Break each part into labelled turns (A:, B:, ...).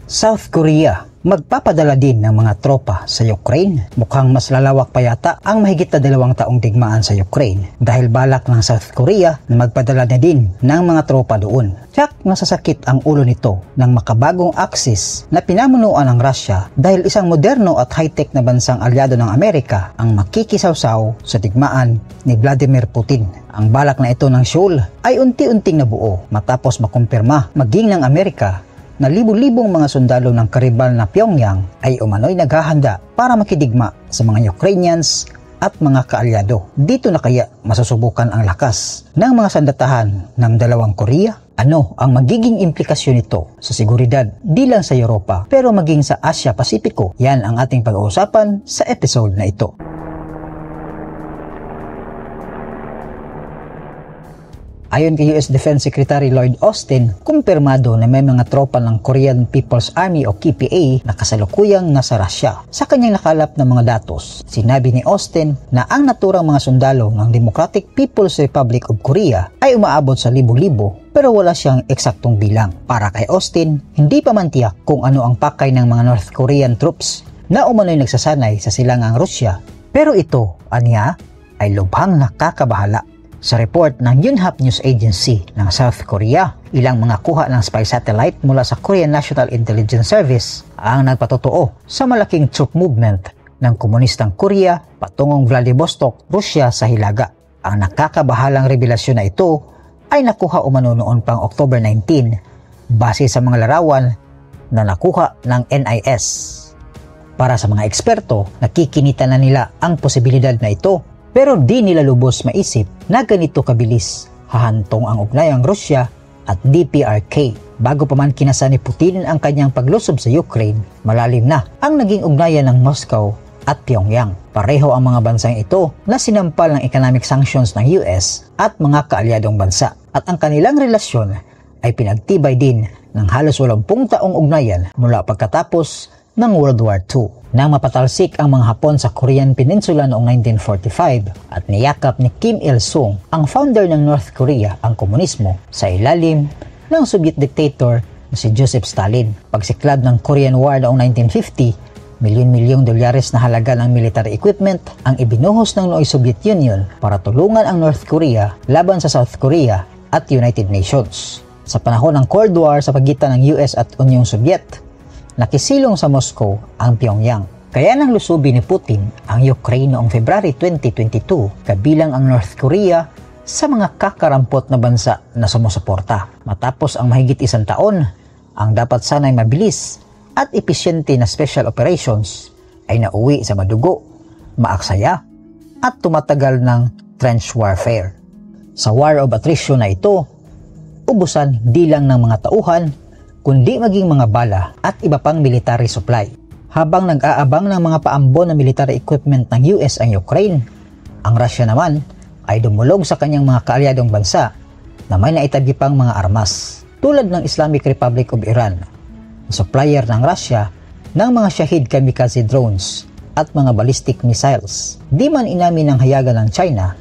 A: South Korea magpapadala din ng mga tropa sa Ukraine. Mukhang mas lalawak pa yata ang mahigit na 2 taong digmaan sa Ukraine dahil balak ng South Korea na magpadala na din ng mga tropa doon. Tiyak nasasakit ang ulo nito ng makabagong Axis na pinamunuan ng Russia dahil isang moderno at high-tech na bansang alyado ng Amerika ang makikisawsaw sa digmaan ni Vladimir Putin. Ang balak na ito ng Seoul ay unti-unting nabuo matapos makumpirma maging ng Amerika na libu-libong mga sundalo ng karibal na Pyongyang ay umano'y naghahanda para makidigma sa mga Ukrainians at mga kaalyado. Dito na kaya masusubukan ang lakas ng mga sandatahan ng dalawang Korea? Ano ang magiging implikasyon nito sa seguridad di lang sa Europa pero maging sa Asia-Pasipiko? Yan ang ating pag-uusapan sa episode na ito. Ayon kay US Defense Secretary Lloyd Austin, kumpirmado na may mga tropa ng Korean People's Army o KPA na kasalukuyang nasa Russia. Sa kanyang nakalap na mga datos, sinabi ni Austin na ang naturang mga sundalo ng Democratic People's Republic of Korea ay umaabot sa libo-libo pero wala siyang eksaktong bilang. Para kay Austin, hindi pa man tiyak kung ano ang pakay ng mga North Korean troops na umano'y nagsasanay sa silangang Russia. Pero ito, aniya, ay lubhang nakakabahala. Sa report ng Yonhap News Agency ng South Korea, ilang mga kuha ng spy satellite mula sa Korean National Intelligence Service ang nagpatotoo sa malaking troop movement ng komunistang Korea patungong Vladivostok, Russia sa Hilaga. Ang nakakabahalang revelasyon na ito ay nakuha umano noon pang October 19 base sa mga larawan na nakuha ng NIS. Para sa mga eksperto, nakikinita na nila ang posibilidad na ito. Pero di nila lubos maisip na ganito kabilis hahantong ang ugnayang Russia at DPRK. Bago pa man kinasa ni Putin ang kanyang paglusob sa Ukraine, malalim na ang naging ugnayan ng Moscow at Pyongyang. Pareho ang mga bansang ito na sinampal ng economic sanctions ng US at mga kaalyadong bansa. At ang kanilang relasyon ay pinagtibay din ng halos 80 taong ugnayan mula pagkatapos ng World War II. Nang mapatalsik ang mga Hapon sa Korean Peninsula noong 1945 at niyakap ni Kim Il-sung, ang founder ng North Korea, ang komunismo sa ilalim ng Soviet dictator na si Joseph Stalin. Pagsiklab ng Korean War noong 1950, milyon-milyong dolyares na halaga ng military equipment ang ibinuhos ng nooy Soviet Union para tulungan ang North Korea laban sa South Korea at United Nations. Sa panahon ng Cold War sa pagitan ng US at Unyong Soviet, nakisilong sa Moscow ang Pyongyang. Kaya nang lusubi ni Putin ang Ukraine noong February 2022, kabilang ang North Korea sa mga kakarampot na bansa na sumusuporta. Matapos ang mahigit 1 taon, ang dapat sanay mabilis at episyente na special operations ay nauwi sa madugo, maaksaya at tumatagal ng trench warfare. Sa war of attrition na ito, ubusan di lang ng mga tauhan kundi maging mga bala at iba pang military supply. Habang nag-aabang ng mga paambon na military equipment ng US ang Ukraine, ang Russia naman ay dumulog sa kanyang mga kaalyadong bansa na may naitabi pang mga armas. Tulad ng Islamic Republic of Iran, supplier ng Russia ng mga Shahid kamikaze drones at mga ballistic missiles. Di man inamin ng hayagan ng China,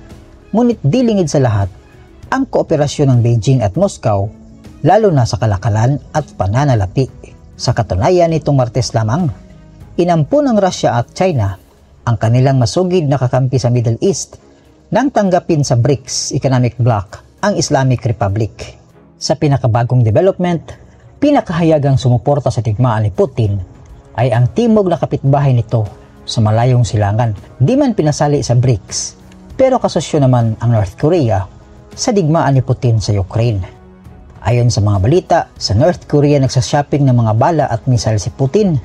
A: ngunit dilingid sa lahat ang kooperasyon ng Beijing at Moscow lalo na sa kalakalan at pananalapi. Sa katunayan nitong Martes lamang, inampo ng Russia at China ang kanilang masugid na kakampi sa Middle East nang tanggapin sa BRICS Economic Bloc ang Islamic Republic. Sa pinakabagong development, pinakahayagang sumuporta sa digmaan ni Putin ay ang timog na kapitbahay nito sa malayong silangan. Di man pinasali sa BRICS, pero kasosyo naman ang North Korea sa digmaan ni Putin sa Ukraine. Ayon sa mga balita, sa North Korea nagsashopping ng mga bala at missile si Putin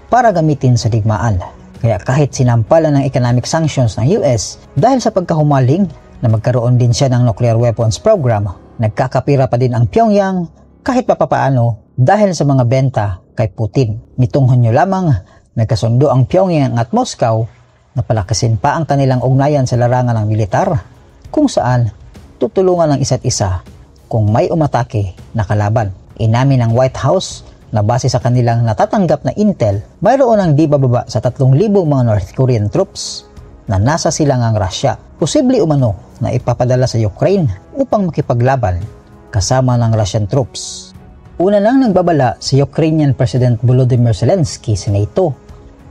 A: para gamitin sa digmaan. Kaya kahit sinampalan ng economic sanctions ng US dahil sa pagkahumaling na magkaroon din siya ng nuclear weapons program, nagkakapira pa din ang Pyongyang kahit papapaano dahil sa mga benta kay Putin. Nitong Hunyo lamang, nagkasundo ang Pyongyang at Moscow na palakasin pa ang kanilang ugnayan sa larangan ng militar kung saan tutulungan ng isa't isa kung may umatake na kalaban. Inamin ng White House na base sa kanilang natatanggap na intel, mayroon ang di bababa sa 3,000 mga North Korean troops na nasa silangang Russia. Posible umano na ipapadala sa Ukraine upang makipaglaban kasama ng Russian troops. Una nang nagbabala si Ukrainian President Volodymyr Zelensky sa NATO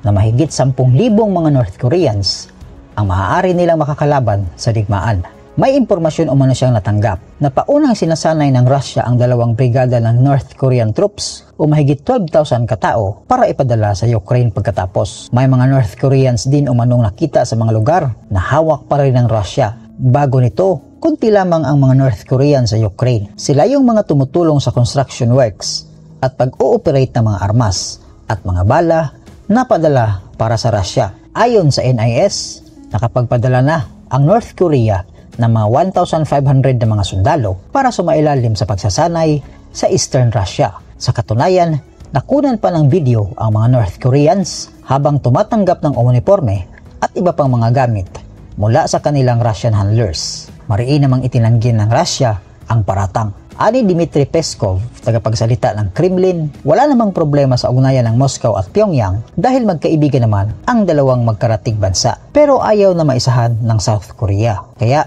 A: na mahigit 10,000 mga North Koreans ang maaari nilang makakalaban sa digmaan. May impormasyon umano siyang natanggap na paunang sinasanay ng Russia ang 2 brigada ng North Korean troops o mahigit 12,000 katao para ipadala sa Ukraine pagkatapos. May mga North Koreans din umanong nakita sa mga lugar na hawak pa rin ng Russia. Bago nito, kunti lamang ang mga North Koreans sa Ukraine. Sila yung mga tumutulong sa construction works at pag-ooperate ng mga armas at mga bala na padala para sa Russia. Ayon sa NIS, nakapagpadala na ang North Korea ng mga 1,500 na mga sundalo para sumailalim sa pagsasanay sa Eastern Russia. Sa katunayan, nakunan pa ng video ang mga North Koreans habang tumatanggap ng uniforme at iba pang mga gamit mula sa kanilang Russian handlers. Mariin namang itinanggi ng Russia ang paratang. Ani Dmitry Peskov, tagapagsalita ng Kremlin, wala namang problema sa ugnayan ng Moscow at Pyongyang dahil magkaibigan naman ang dalawang magkaratig bansa. Pero ayaw na maisahan ng South Korea. Kaya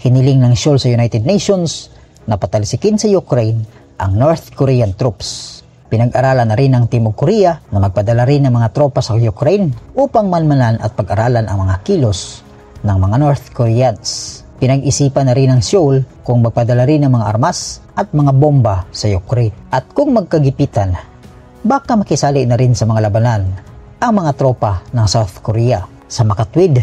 A: hiniling ng Seoul sa United Nations na patalsikin sa Ukraine ang North Korean troops. Pinag-aralan na rin ng Timog Korea na magpadala rin ng mga tropa sa Ukraine upang manmanan at pag-aralan ang mga kilos ng mga North Koreans. Pinag-isipan na rin ng Seoul kung magpadala rin ng mga armas at mga bomba sa Ukraine. At kung magkagipitan, baka makisali na rin sa mga labanan ang mga tropa ng South Korea. Sa makatwid,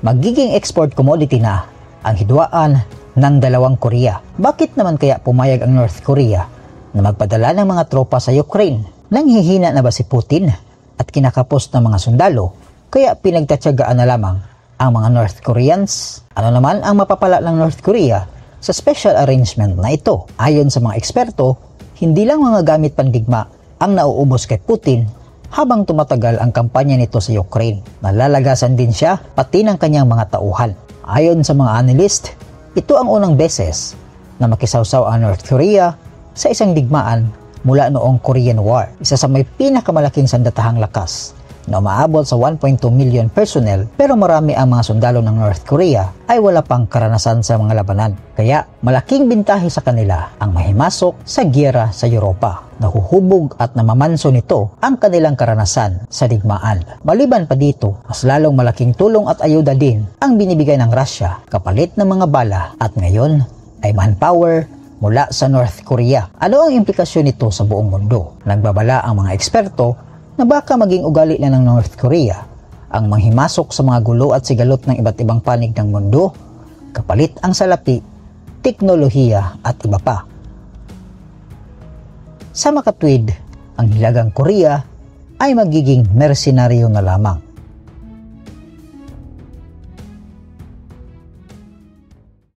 A: magiging export commodity na ang hidwaan ng 2 Korea. Bakit naman kaya pumayag ang North Korea na magpadala ng mga tropa sa Ukraine? Nanghihina na ba si Putin at kinakapos ng mga sundalo kaya pinagtatyagaan na lamang ang mga North Koreans? Ano naman ang mapapala ng North Korea sa special arrangement na ito? Ayon sa mga eksperto, hindi lang mga gamit pandigma ang nauubos kay Putin habang tumatagal ang kampanya nito sa Ukraine. Nalalagasan din siya pati ng kanyang mga tauhan. Ayon sa mga analyst, ito ang unang beses na makisawsaw ang North Korea sa isang digmaan mula noong Korean War. Isa sa may pinakamalaking sandatahang lakas na umaabot sa 1.2 million personnel, pero marami ang mga sundalo ng North Korea ay wala pang karanasan sa mga labanan. Kaya malaking bintahe sa kanila ang mahimasok sa giyera sa Europa. Nahuhubog at namamanso nito ang kanilang karanasan sa digmaan. Maliban pa dito, mas lalong malaking tulong at ayuda din ang binibigay ng Russia kapalit ng mga bala at ngayon ay manpower mula sa North Korea. Ano ang implikasyon nito sa buong mundo? Nagbabala ang mga eksperto na baka maging ugali na ng North Korea ang manghimasok sa mga gulo at sigalot ng iba't ibang panig ng mundo kapalit ang salapi, teknolohiya at iba pa. Sa makatwid, ang Hilagang Korea ay magiging mersenaryo na lamang.